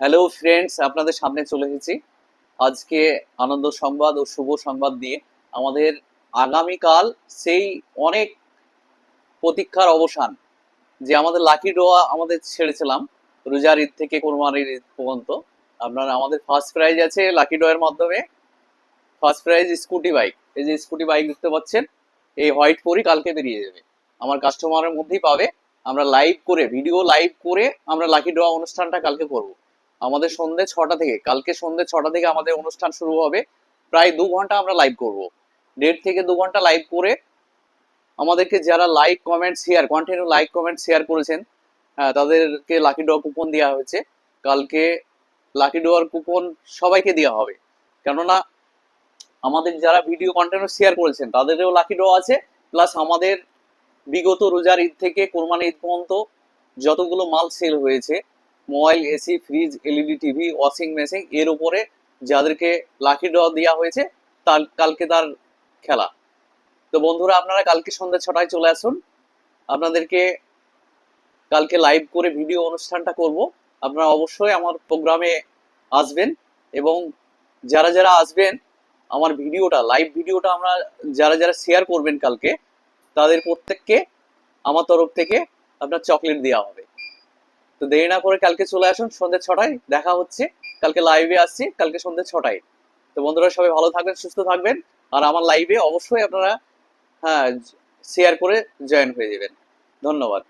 Hello friends, আপনাদের সামনে চলে এসেছি আজকে আনন্দ সংবাদ ও শুভ সংবাদ নিয়ে। আমাদের আগামীকাল সেই অনেক প্রতীক্ষার অবসান, যে আমাদের লাকি ড্র আমাদের ছেড়েছিলাম রোজার ঈদ থেকে কোরবানির ঈদ পর্যন্ত। আপনার আমাদের ফার্স্ট প্রাইজ আছে লাকি ড্র এর মাধ্যমে। ফার্স্ট প্রাইজ স্কুটি বাইক, এই যে স্কুটি বাইক দেখতে পাচ্ছেন, এই হোয়াইট পরি কালকে বেরিয়ে যাবে, আমার কাস্টমারের মধ্যেই পাবে। আমরা লাইভ করে, ভিডিও লাইভ করে আমরা লাকি ড্র অনুষ্ঠানটা কালকে করব। আমাদের সন্ধ্যে 6টা থেকে, কালকে সন্ধ্যে 6টা থেকে আমাদের অনুষ্ঠান শুরু হবে। প্রায় 2 ঘন্টা আমরা লাইভ করব, 1.5 থেকে 2 ঘন্টা লাইভ করে আমাদেরকে যারা like comment share, continue like comment share করেছেন, হ্যাঁ, তাদেরকে লাকি ড্র কুপন দেওয়া হয়েছে। কালকে লাকি ড্রর কুপন সবাইকে দেওয়া হবে, কেননা আমাদের যারা ভিডিও কন্টেন্ট শেয়ার করেছেন তাদেরও লাকি ড্র আছে। প্লাস আমাদের বিগত রোজার ঈদ থেকে কোরবানি ঈদ পর্যন্ত যতগুলো মাল সেল হয়েছে, mobile, AC, fridge, LED TV, washing machine, এর উপরে যাদেরকে লাকি ড্র দেওয়া হয়েছে তার কালকে তার খেলা। তো বন্ধুরা, আপনারা কালকে সন্ধ্যা 6টায় চলে আসুন। আপনাদেরকে কালকে লাইভ করে ভিডিও অনুষ্ঠানটা করব। আপনারা অবশ্যই আমার প্রোগ্রামে আসবেন, এবং যারা যারা আসবেন আমার ভিডিওটা, লাইভ ভিডিওটা আমরা যারা যারা শেয়ার করবেন কালকে, তাদের প্রত্যেককে আমার তরফ থেকে আপনার চকলেট দেওয়া হবে। তো দেরি না করে কালকে চলে আসুন সন্ধ্যে 6টায়, দেখা হচ্ছে। কালকে লাইভে আসছি কালকে সন্ধ্যে 6টায়। তো বন্ধুরা, সবাই ভালো থাকবেন, সুস্থ থাকবেন। আর আমার লাইভে অবশ্যই আপনারা, হ্যাঁ, শেয়ার করে জয়েন হয়ে যাবেন। ধন্যবাদ।